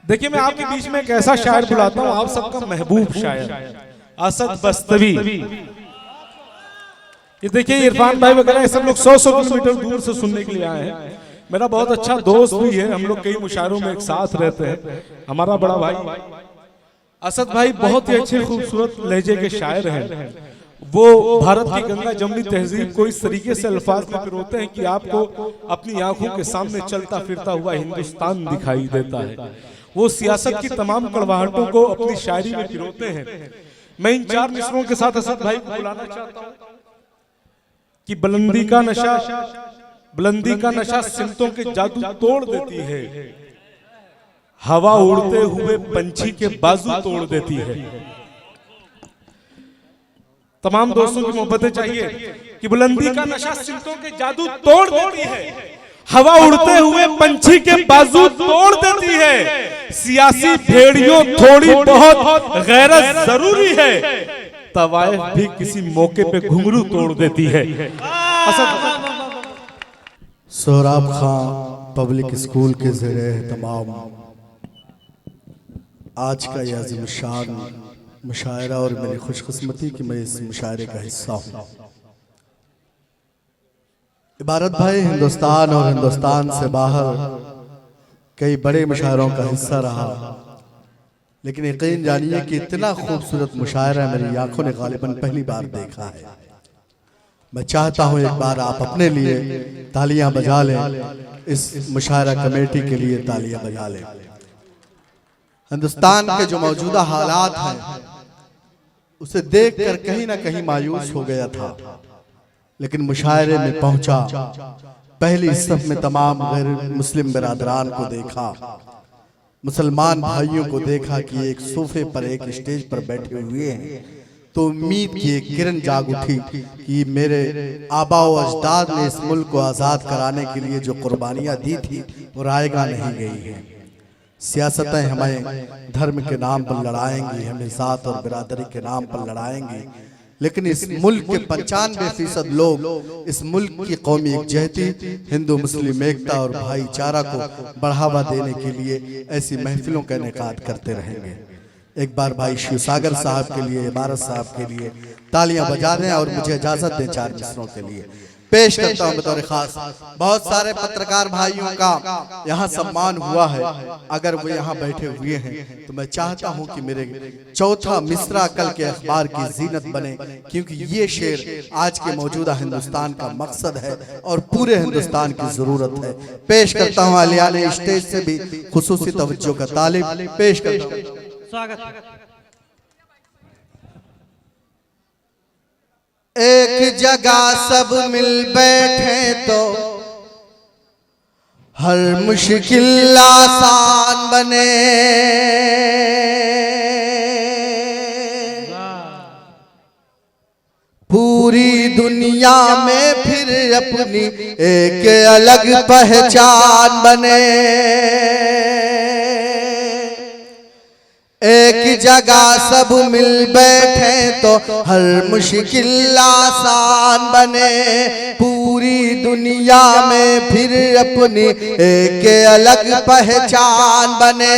देखिए मैं आपके बीच में एक ऐसा शायर बुलाता हूँ, आप सबका महबूब शायर असद बस्तवी। ये देखिए इरफान भाई वगैरह सब लोग 100 किलोमीटर दूर से सुनने के लिए आए हैं। मेरा बहुत अच्छा दोस्त भी है, हम लोग कई मुशायरों में एक साथ रहते हैं। हमारा बड़ा भाई असद भाई बहुत ही अच्छे खूबसूरत लहजे के शायर हैं। वो भारत की गंगा जमनी तहजीब को इस तरीके से अल्फाज में पिरोते हैं कि आपको अपनी आंखों के सामने चलता फिरता हुआ हिंदुस्तान दिखाई देता है। वो सियासत की तमाम कड़वाहटों को अपनी शायरी में पिरोते हैं। मैं इन 4 मिसरों के साथ असद भाई को बुलाना चाहता हूँ कि बुलंदी का नशा सिमतों के जादू तोड़ देती है, हवा उड़ते हुए पंछी के बाजू तोड़ देती है। तमाम दोस्तों की मोहब्बतें चाहिए कि बुलंदी का नशा सिमतों के जादू तोड़ देती है, हवा उड़ते हुए पंछी के बाजू तोड़ देती है। सियासी भेड़ियों थोड़ी बहुत गैरत जरूरी है, तवाइफ भी किसी मौके पे घुंघरू तोड़ देती है। सोहराब खां पब्लिक स्कूल के ज़रिए तमाम आज का यह अज़ीम-उश-शान मुशायरा और मेरी खुशकिस्मती कि मैं इस मुशायरे का हिस्सा हूँ। इबारत भाई हिंदुस्तान और हिंदुस्तान से बाहर कई बड़े मुशायरों का हिस्सा रहा, लेकिन यकीन जानिए कि इतना खूबसूरत मुशायरा मेरी आंखों ने गालिबन पहली बार देखा है। मैं चाहता हूँ एक बार आप अपने लिए तालियां बजा लें, इस मुशायरा कमेटी के लिए तालियां बजा लें। हिंदुस्तान के जो मौजूदा हालात हैं उसे देखकर कहीं ना कहीं मायूस हो गया था, लेकिन मुशायरे में पहुंचा, पहली सफ में तमाम गैर मुस्लिम बिरादरान को देखा, मुसलमान भाइयों को देखा कि एक सोफे पर एक स्टेज पर बैठे हुए हैं, तो उम्मीद की एक किरण जाग उठी कि मेरे आबा व अजदाद ने इस मुल्क को आज़ाद कराने के लिए जो कुर्बानियाँ दी थी वो रायगा नहीं गई हैं। सियासतें हमें धर्म के नाम पर लड़ाएंगी, हमें ज़ात और बिरादरी के नाम पर लड़ाएंगी, लेकिन इस मुल्क के 95% लोग इस मुल्क की कौमी एकजहती, हिंदू मुस्लिम एकता और भाईचारा को बढ़ावा देने के लिए ऐसी महफिलों का इनेकाद करते रहेंगे। एक बार भाई शिवसागर साहब के लिए, इबारत साहब के लिए तालियां बजा दें और मुझे इजाजत दें 4 मिसरों के लिए। पेश करता हूं बतौर खास, बहुत सारे पत्रकार भाइयों का यहाँ सम्मान हुआ है, अगर वो यहाँ बैठे हुए हैं तो मैं चाहता हूँ कि मेरे चौथा मिसरा कल के अखबार की जीनत बने, क्योंकि ये शेर आज के मौजूदा हिंदुस्तान का मकसद है और पूरे हिंदुस्तान की जरूरत है। पेश करता हूँ आलियाने स्टेज से भी खुसूसी तवज्जो का तालिब पेश करता हूँ। स्वागत। एक जगह सब मिल बैठे तो हर मुश्किल आसान बने, पूरी दुनिया में फिर अपनी एक अलग पहचान बने। एक जगह सब मिल बैठे तो हर मुश्किल आसान बने, पूरी दुनिया में फिर अपनी एक अलग पहचान बने।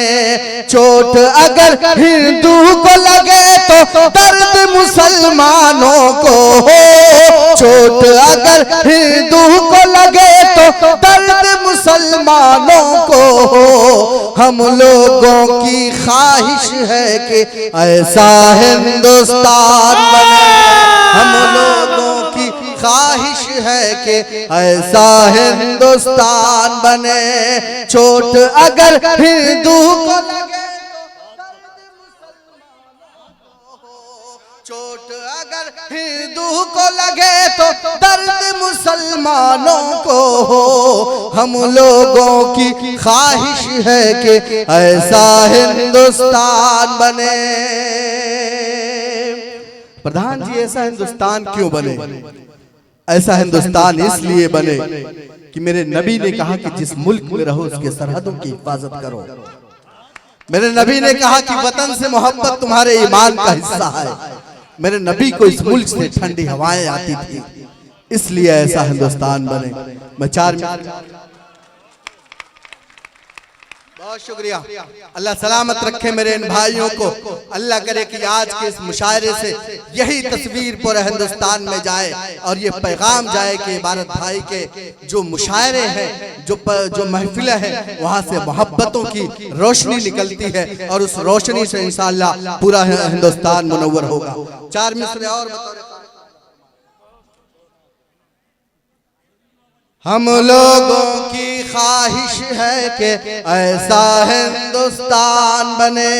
चोट अगर हिंदू को लगे तो दर्द मुसलमानों को हो, चोट अगर हिंदू को लगे तो दर्द मुसलमानों को हो। हम लोगों की ख्वाहिश है कि ऐसा हिंदुस्तान बने, हम लोगों की ख्वाहिश है कि ऐसा हिंदुस्तान बने। चोट अगर हिंदू को लगे चोट अगर हिंदू को लगे तो दर्द मुसलमानों को हो। हम लोगों की ख्वाहिश है कि ऐसा हिंदुस्तान बने। प्रधान जी, ऐसा हिंदुस्तान क्यों बने? ऐसा हिंदुस्तान इसलिए बने कि मेरे नबी ने कहा कि जिस मुल्क में रहो उसके सरहदों की हिफाजत करो। मेरे नबी ने कहा कि वतन से मोहब्बत तुम्हारे ईमान का हिस्सा है। मेरे नबी को इस मुल्क से ठंडी हवाएं आती थी, इसलिए ऐसा हिंदुस्तान बने। मैं 4 बहुत शुक्रिया। अल्लाह सलामत रखे मेरे इन भाइयों को। अल्लाह करे कि आज के इस मुशायरे से यही तस्वीर पूरे हिंदुस्तान में जाए और ये पैगाम जाए कि इबारत भाई के जो मुशायरे हैं, जो महफिलें हैं, वहाँ से मोहब्बतों की रोशनी निकलती है और उस रोशनी से इंशाअल्लाह पूरा हिंदुस्तान मुनव्वर होगा। 4 मिसरे और बतौर हम लोगों की ख्वाहिश है कि ऐसा हिंदुस्तान बने,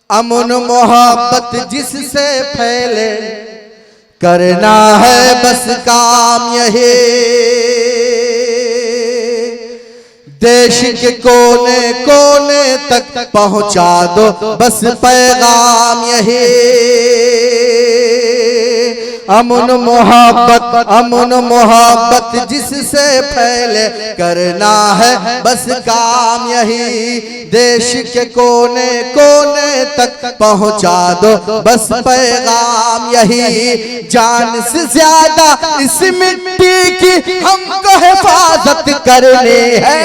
अमन मोहब्बत जिससे फैले, करना है बस काम यही, देश के कोने कोने तक पहुंचा दो बस पैगाम यही, अमन मोहब्बत जिससे फैले, करना है बस काम यही, देश के कोने कोने तक पहुंचा दो बस पैगाम यही, जान से ज्यादा इस मिट्टी की हमको हिफाजत करनी है,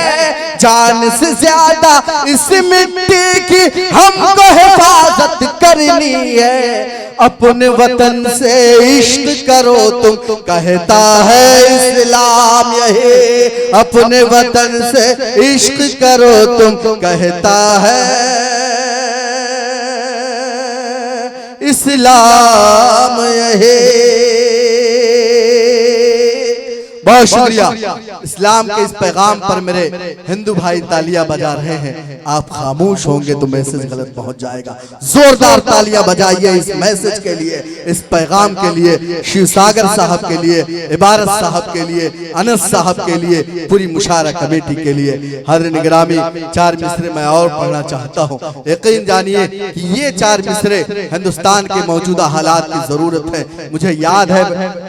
जान से ज्यादा इस मिट्टी की हमको हिफाजत करनी है, अपने वतन से इश्क करो तुम कहता है इस्लाम यही, अपने वतन से इश्क करो तुम कहता है इस्लाम यही। बहुत शुक्रिया। इस्लाम के इस पैगाम पर मेरे हिंदू भाई तालियां बजा रहे हैं, आप खामोश होंगे तो मैसेज गलत पहुंच जाएगा। जोरदार तालियां बजाइए इस मैसेज के लिए, इस पैगाम के लिए, शिव सागर साहब के लिए, इबारत साहब के लिए, अनस साहब के लिए, पूरी मुशायरा कमेटी के लिए। हर निगरामी 4 मिसरे मैं और पढ़ना चाहता हूँ। यकीन जानिए कि ये 4 मिसरे हिंदुस्तान के मौजूदा हालात की जरूरत है। मुझे याद है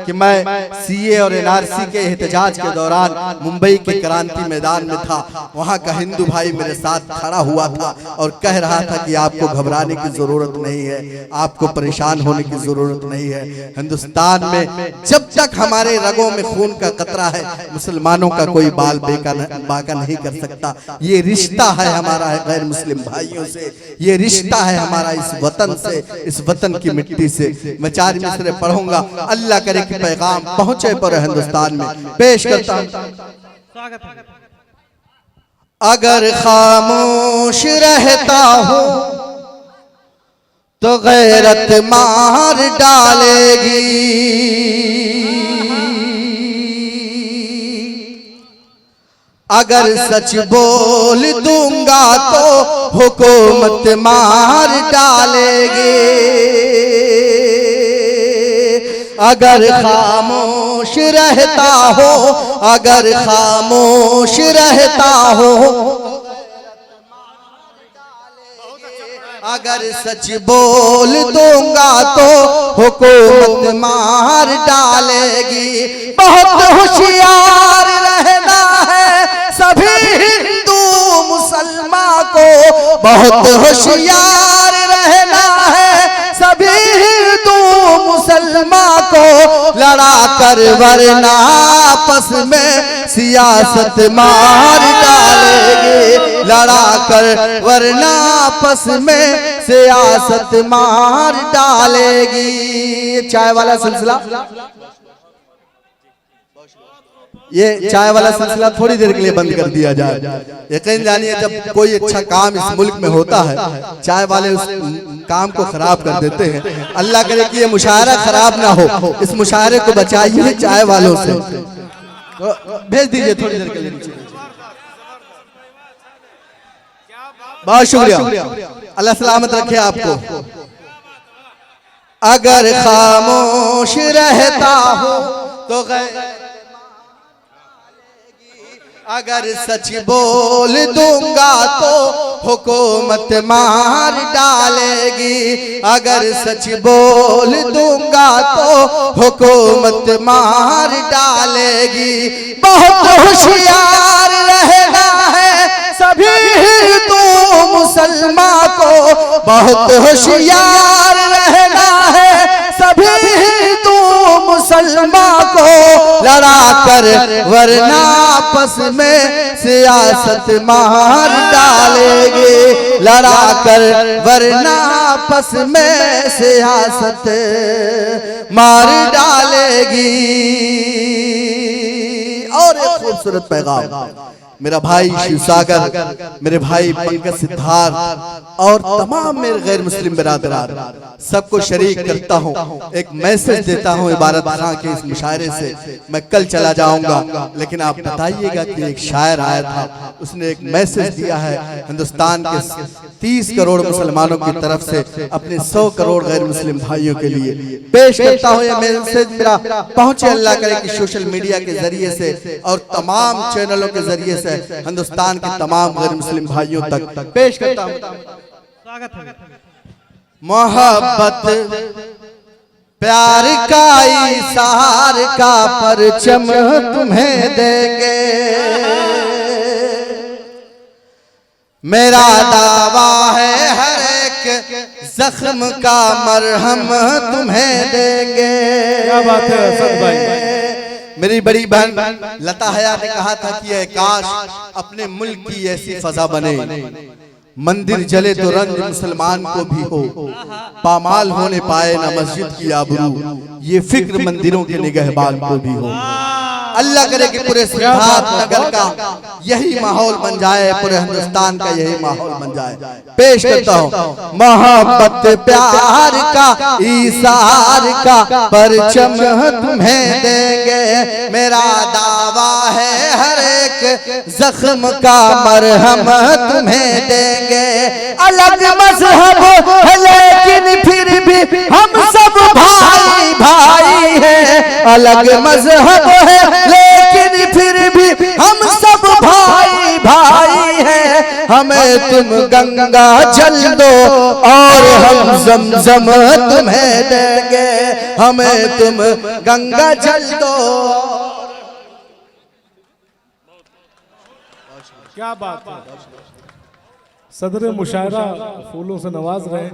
कि मैं CA और NRC के एहतजाज के दौरान मुंबई के क्रांति मैदान में था। वहां का हिंदू भाई मेरे साथ खड़ा हुआ था और कह रहा था कि आपको घबराने की जरूरत नहीं है, आपको परेशान होने की जरूरत नहीं है। हिंदुस्तान में जब तक हमारे रगों में खून का कतरा है, मुसलमानों का कोई बाल बाका नहीं कर सकता। ये रिश्ता है हमारा है गैर मुस्लिम भाइयों से, ये रिश्ता है हमारा इस वतन से, इस वतन की मिट्टी से। मैं 4 मिसरे पढ़ूंगा, अल्लाह करे कि पैगाम पहुंचे पर हिंदुस्तान में। पेश करता हूं। अगर खामोश रहता हूं तो गैरत मार डालेगी, अगर सच बोल दूंगा तो हुकूमत मार डालेगी, अगर खामोश रहता हो, अगर खामोश रहता हो, अगर सच बोल दूंगा तो हुकूमत मार डालेगी। बहुत होशियार रहना है सभी हिंदू मुसलमान को, बहुत होशियार रहना है सभी हिंदू मुसलमान को, लड़ा कर वरना आपस में सियासत मार डालेंगे, लड़ा कर वरना आपस में सियासत मार डालेगी। चाय वाला सिलसिला, ये चाय वाला सिलसिला थोड़ी देर के लिए बंद कर दिया जाए। यकीन जानिए जब कोई अच्छा काम इस मुल्क में होता है, चाय वाले उस काम को खराब कर देते हैं। अल्लाह करे कि ये मुशायरा खराब ना हो, इस मुशायरे को बचाइए चाय वालों से। भेज दीजिए थोड़ी देर के लिए नीचे। बहुत शुक्रिया, अल्लाह सलामत रखे आपको। अगर खामोश रहता हो तो अगर सच बोल दूंगा तो हुकूमत मार डालेगी, अगर सच बोल दूंगा तो हुकूमत मार डालेगी। बहुत होशियार रहना है सभी हिंदू मुसलमान को, बहुत होशियार रहना है सभी हिंदू मुसलमान को, लड़ा कर वरना आपस में सियासत मार डालेंगे, लड़ा कर वरना आपस में सियासत मार डालेगी। और एक खूबसूरत पैगाम मेरा भाई शिवसागर, मेरे भाई पंकज सिद्धार्थ और तमाम मेरे गैर मुस्लिम बिरादरान सबको शरीक करता हूँ, एक मैसेज देता हूँ इबारत खां के इस मुशायरे से। मैं कल चला जाऊंगा, लेकिन आप बताइएगा कि एक शायर आया था, उसने एक मैसेज दिया है हिंदुस्तान के 30 करोड़ मुसलमानों की तरफ से अपने 100 करोड़ गैर मुस्लिम भाइयों के लिए पेश करता हूँ। ये मैसेज मेरा पहुंचे, अल्लाह करे कि सोशल मीडिया के जरिए से और तमाम चैनलों के जरिए से हिंदुस्तान के तमाम गैर मुस्लिम भाइयों तक पेश करता हूँ। मोहब्बत प्यार का इशार का परचम तुम्हें देंगे, मेरा दावा है हर एक जख्म का मरहम तुम्हें देंगे। क्या बात है असद भाई। मेरी बड़ी बहन लता हया ने कहा था कि ये काश अपने मुल्क की ऐसी फजा बने, मंदिर जले तो रंग मुसलमान को भी हो, पामाल होने पाए ना मस्जिद की आबरू, ये फिक्र मंदिरों के निगहबान को भी हो। अल्लाह करे कि पूरे सिद्धार्थ नगर का यही माहौल बन जाए, पूरे हिंदुस्तान का यही माहौल बन जाए। पेश करता हूँ मोहब्बत प्यार का इशार का परचम तुम्हें देंगे, मेरा दावा है हर एक जख्म का मरहम तुम्हें देंगे। अलग मजहब है लेकिन फिर भी हम सब भाई भाई हैं, अलग मजहब है लेकिन फिर भी हम सब भाई भाई हैं। हमें तुम गंगा जल दो और हम जमजम तुम्हें देंगे, हमें तुम गंगा जल दो। क्या बात है। सदर मुशायरा फूलों से नवाज रहे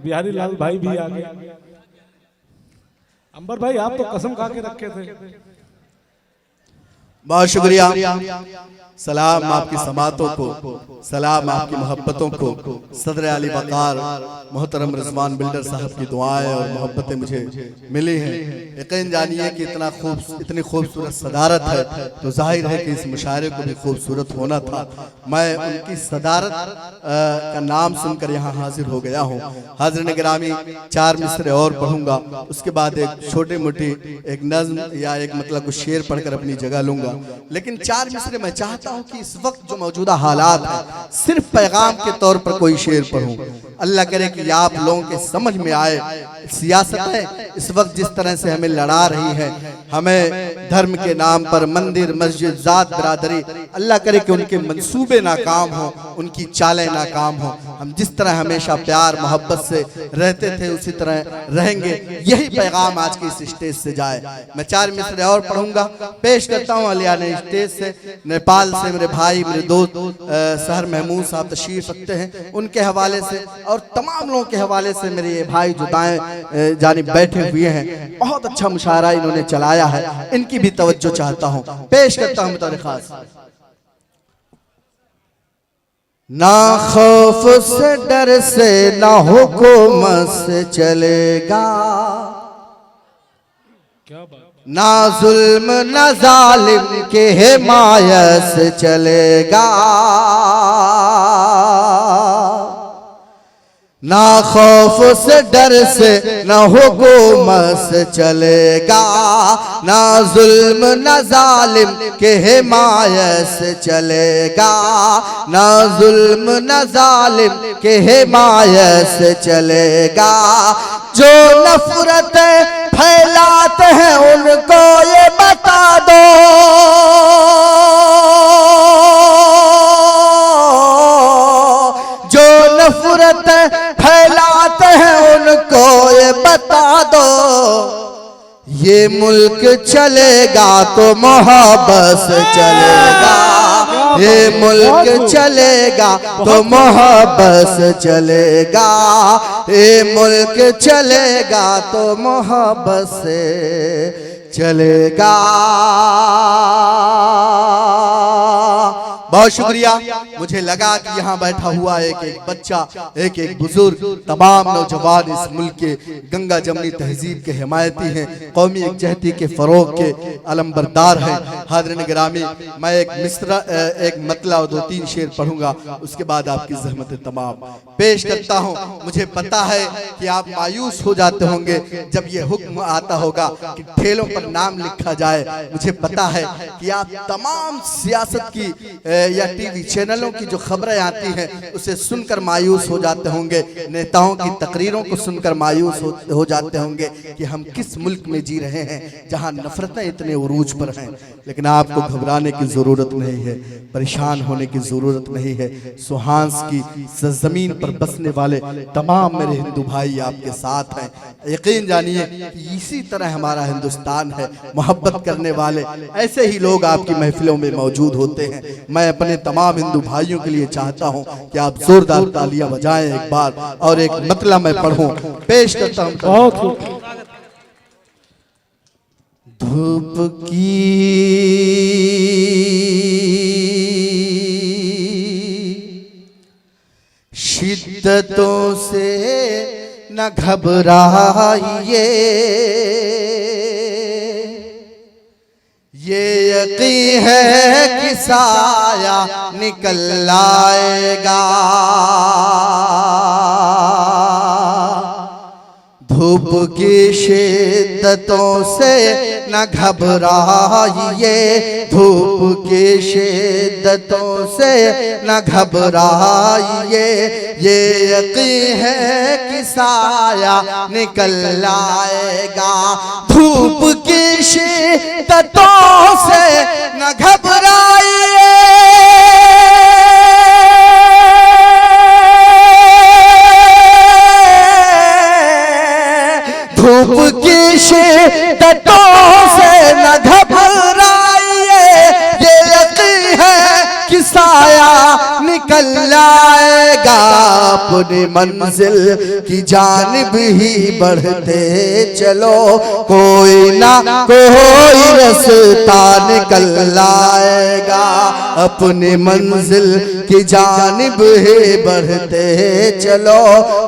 बिहारी लाल भाई भी आ गए। अंबर भाई आप तो कसम खा के रखे थे। बहुत शुक्रिया। सलाम आपकी समातों को, सलाम आपकी मोहब्बतों को। सदर अली वकार मोहतरम रिजवान बिल्डर साहब की दुआएं और मोहब्बतें मुझे मिली हैं। यकीन जानिए कि इतनी खूबसूरत सदारत है तो जाहिर है कि इस मुशायरे को भी खूबसूरत होना था। मैं उनकी सदारत का नाम सुनकर यहाँ हाजिर हो गया हूँ। हाज़िरीन गिरामी, 4 मिसरे और पढ़ूंगा, उसके बाद एक छोटी मोटी एक नज़्म या एक मतलब कुछ शेर पढ़कर अपनी जगह लूंगा। लेकिन 4 मिसरे मैं चाहता हूं कि इस वक्त जो मौजूदा हालात है सिर्फ पैगाम के तौर पर कोई शेर पढ़ूं। अल्लाह करे कि आप लोगों के समझ में आए। सियासतें इस वक्त जिस तरह से हमें लड़ा रही है, हमें धर्म के नाम पर मंदिर मस्जिद जात बिरादरी, अल्लाह करे कि उनके मंसूबे नाकाम हो, उनकी चालें नाकाम हो। हम जिस तरह हमेशा प्यार मोहब्बत से रहते थे उसी तरह रहेंगे। यही पैगाम आज के इस स्टेज से जाए। मैं 4 मिसरे और पढ़ूंगा, पेश करता हूँ अलियाने स्टेज से। नेपाल से मेरे भाई मेरे दोस्त सहर महमूद साहब तशरीफ रखते हैं, उनके हवाले से और तमाम लोगों के हवाले से मेरे ये भाई जो दाएं जानिब बैठे हुए हैं, बहुत अच्छा मुशायरा इन्होंने चलाया है, इनकी भी तवज्जो चाहता हूँ। पेश करता हूँ बतौर खास। ना खौफ से डर से ना हुकूमत से चलेगा, ना जुल्म ना जालिम के हिमायत से चलेगा, ना खौफ से डर से ना हुकूमत से चलेगा, ना जुल्म ना जालिम के हिमायत से चलेगा, ना जुल्म ना जालिम के हिमायत से चलेगा। जो नफरत फैलाते हैं उनको ये बता दो, जो नफरत फैलाते हैं उनको ये बता दो, ये मुल्क चलेगा तो मोहब्बत से चलेगा, ये मुल्क चलेगा तो मोहब्बत से चलेगा, ये मुल्क चलेगा तो मोहब्बत से चलेगा। बहुत शुक्रिया। मुझे लगा कि यहाँ बैठा हुआ एक एक बच्चा, एक एक बुजुर्ग, तमाम नौजवान इस मुल्क के गंगा जमनी तहजीब के हिमायती हैं, कौमी एकजहती के फरोग के अलमबरदार हैं। हाज़रीन गिरामी, मैं एक मिसरा, एक मतला और 2-3 शेर पढ़ूंगा, उसके बाद आपकी ज़हमत तमाम पेश करता हूँ। मुझे पता है कि आप मायूस हो जाते होंगे जब ये हुक्म आता होगा कि ठेलों पर नाम लिखा जाए। मुझे पता है कि आप तमाम सियासत की या टीवी चैनलों की जो खबरें आती हैं उसे सुनकर मायूस हो जाते होंगे, नेताओं की तकरीरों को सुनकर मायूस हो जाते होंगे कि हम किस मुल्क में जी रहे हैं जहां नफरतें इतने उरूज पर हैं। लेकिन आपको घबराने की ज़रूरत नहीं है, परेशान होने की ज़रूरत नहीं है। सुहांस की ज़मीन पर बसने वाले तमाम मेरे हिंदू भाई आपके साथ हैं। यकीन जानिए कि इसी तरह हमारा हिंदुस्तान है, मोहब्बत करने वाले ऐसे ही लोग आपकी महफिलों में मौजूद होते हैं। मैं अपने तमाम हिंदू भाइयों के लिए चाहता हूं कि आप जोरदार तालियां बजाएं एक बार, और एक मतला मैं पढ़ूं, पेश करता हूं। धूप की शिद्दतों से न घबराइए, ये यकीन है कि साया निकल आएगा। धूप की शिद्दतों से न घबराइए, धूप की शिद्दतों से न घबराइए, ये यकीन है कि साया निकल आएगा। धूप की शिद्दतों से न घबराइए, धूप की शिद्दतों से न घबराइए, ये यकीन है कि साया निकल आएगा। अपनी मंजिल की जानिब ही बढ़ते चलो, कोई ना कोई रास्ता निकल आएगा। अपनी मंजिल की जानिब ही बढ़ते चलो,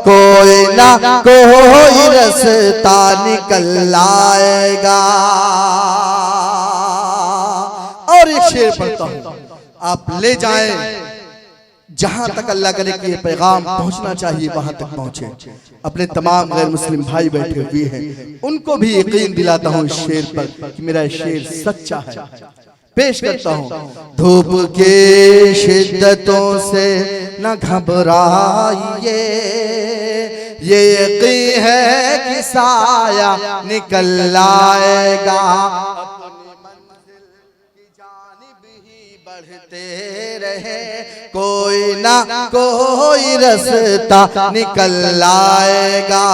कोई ना कोई रास्ता निकल आएगा। और एक शेर पढ़ता हूं, आप ले जाएं जहां तक अल्लाह करे कि ये पैगाम पहुंचना चाहिए वहां तक पहुंचे। अपने तमाम गैर मुस्लिम भाई बैठे हुए हैं, उनको भी यकीन दिलाता हूं इस शेर पर कि मेरा शेर सच्चा है। पेश करता हूं। धूप के शिद्दतों से न घबराइए, ये यकीन है कि साया निकल आएगा। बढ़ते रहे, कोई ना कोई रास्ता निकल आएगा।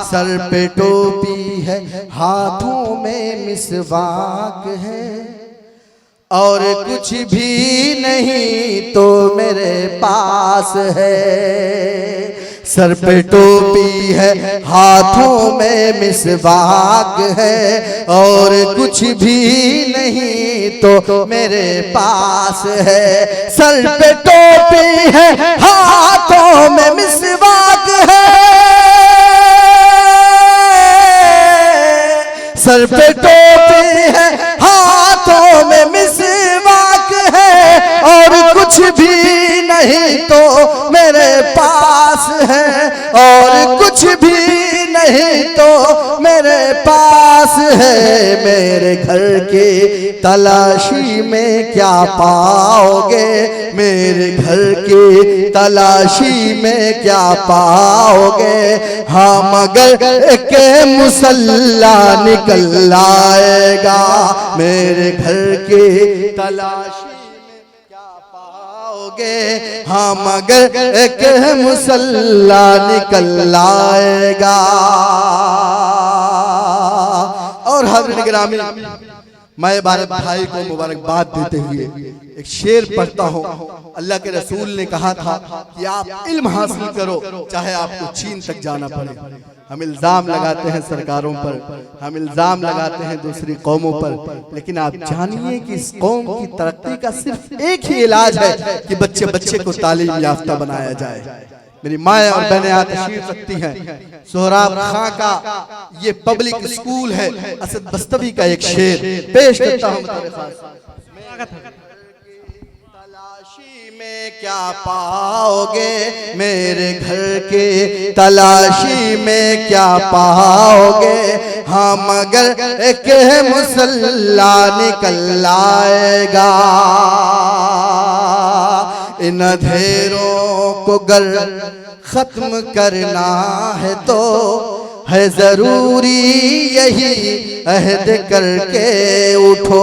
सर पे टोपी है, हाथों में मिसवाक है, और कुछ भी नहीं तो मेरे पास है। सर पे टोपी है, हाथों में मिसवाक है, और कुछ भी नहीं तो मेरे पास है। सर पे टोपी है, हाथों में मिसवाक है, सर पे टोपी है, हाथों में मिसवाक है, और कुछ भी नहीं तो मेरे पास है, और कुछ भी नहीं तो मेरे पास है। मेरे घर के तलाशी में क्या पाओगे, मेरे घर के तलाशी में क्या पाओगे। हाँ मगर एक मुसल्ला निकल आएगा, मेरे घर के तलाशी हाँ मगर एक मुसल्ला निकल आएगा। और हज़रत गिरामी, मैं भारत भाई को मुबारकबाद देते हुए एक शेर पढ़ता हूँ। अल्लाह के रसूल ने कहा था कि आप इल्म हासिल करो चाहे आपको चीन तक जाना पड़े। हम इल्जाम लगाते हैं सरकारों पर, हम इल्जाम लगाते हैं दूसरी कौमों पर, लेकिन आप जानिए कि इस कौम की तरक्की का सिर्फ एक ही इलाज है कि बच्चे बच्चे को तालीम याफ्ता बनाया जाए। मेरी माएँ और बहनें यहाँ तशरीफ रखती हैं। सोहराब खां का ये पब्लिक स्कूल है। असद बस्तवी का एक शेर पेश करता हूँ। तलाशी में क्या पाओगे मेरे घर के, तलाशी में क्या पाओगे, हाँ मगर एक मुसल्ला निकल आएगा। इन अंधेरों को गर खत्म करना है तो है जरूरी यही अहद करके उठो।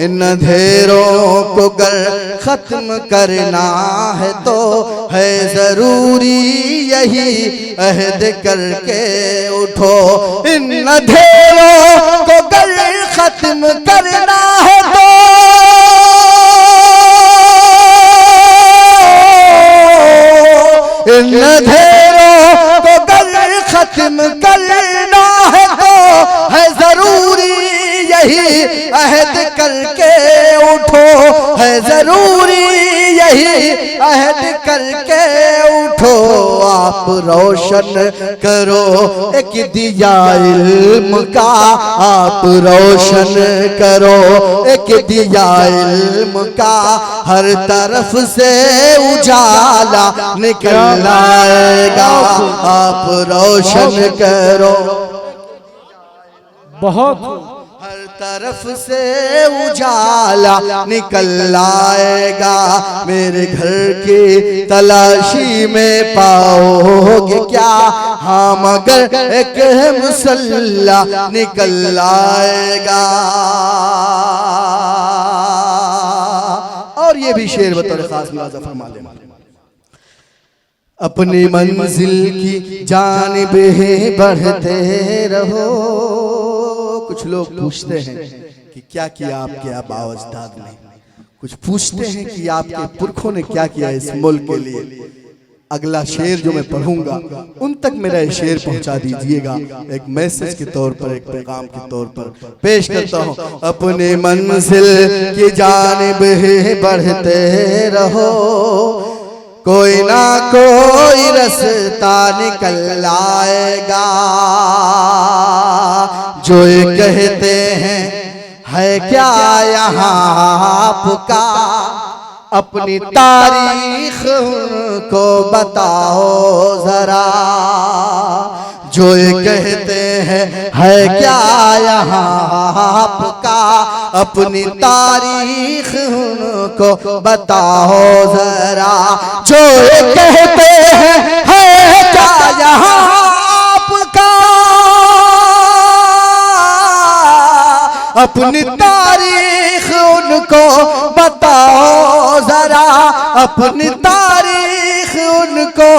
इन अंधेरों को गर खत्म करना है तो है जरूरी यही अहद करके उठो। इन अंधेरों को गर खत्म करना है तो इन अंधेरों को गर खत्म करना है तो है जरूरी यही अहद करके उठो, है जरूरी यही अहद करके उठो। आप रोशन करो एक दिया इल्म का, आप रोशन करो एक दिया इल्म का, हर तरफ से उजाला निकल आएगा। आप रोशन करो बहुत, हर तरफ से उजाला निकल आएगा। मेरे घर की तलाशी में पाओगे क्या, हाँ मगर एक मुसल्ला निकल आएगा। और ये भी शेर बतौर खास मुलाज़ा फरमा लें। अपनी मंजिल की जानिब बढ़ते रहो। कुछ लोग पूछते हैं कि क्या किया आपके आबा अजदाद ने, कुछ पूछते हैं कि आपके पुरखों ने क्या किया इस मुल्क के लिए। अगला शेर जो मैं पढ़ूंगा उन तक मेरा ये शेर पहुंचा दीजिएगा, एक मैसेज के तौर पर, एक पैगाम के तौर पर पेश करता हूं। अपने मंजिल की जानिब बढ़ते रहो, कोई ना कोई रास्ता निकल आएगा। जो ये कहते हैं है क्या यहाँ आपका, अपनी तारीख को बताओ जरा। जो ये कहते हैं है क्या यहाँ आपका, अपनी तारीख को बताओ जरा। जो ये कहते हैं है क्या यहाँ आपका, अपनी तारीख उनको बताओ जरा। अपनी तारीख उनको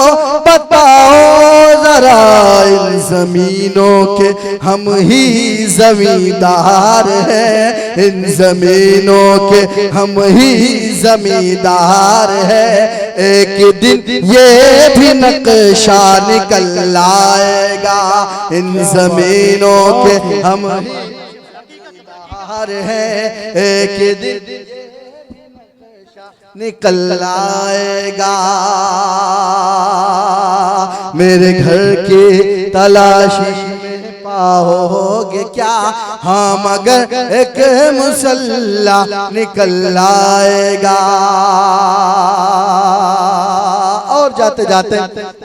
बताओ जरा। इन जमीनों के हम ही जमींदार हैं, इन जमीनों के हम ही जमींदार हैं। एक दिन ये भी नक्शा निकल आएगा। इन जमीनों के हम है, एक दिन निकल आएगा। मेरे घर की तलाशी में पाओगे क्या, हाँ मगर एक मुसल्ला निकल आएगा। और जाते जाते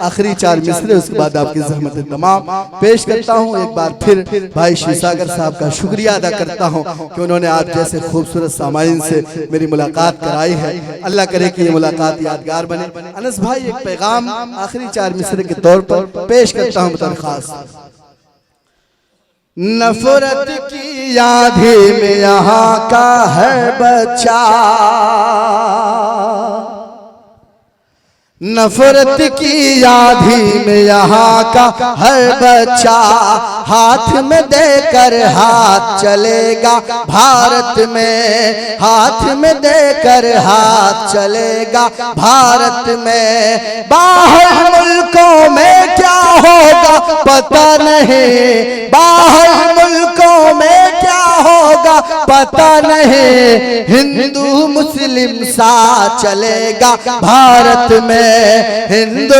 आखिरी 4 मिसरे, उसके बाद आपकी ज़हमत तमाम पेश करता हूँ। एक बार फिर भाई शिवसागर साहब का शुक्रिया अदा करता हूँ कि उन्होंने आप जैसे खूबसूरत सामाइन से मेरी मुलाकात कराई है। अल्लाह करे कि ये मुलाकात यादगार बने। अनस भाई एक पैगाम आखिरी 4 मिसरे के तौर पर पेश करता हूँ बतौर खास। नफरत की आंधी में यहाँ का है बच्चा, नफरत की आंधी में यहाँ का हर बच्चा हाथ में देकर हाथ चलेगा, भारत में हाथ में देकर हाथ चलेगा, भारत में। बाहर मुल्कों में क्या होगा पता नहीं, बाहर मुल्कों में क्या होगा पता नहीं, हिंदू मुस्लिम साथ चलेगा, भारत में हिंदू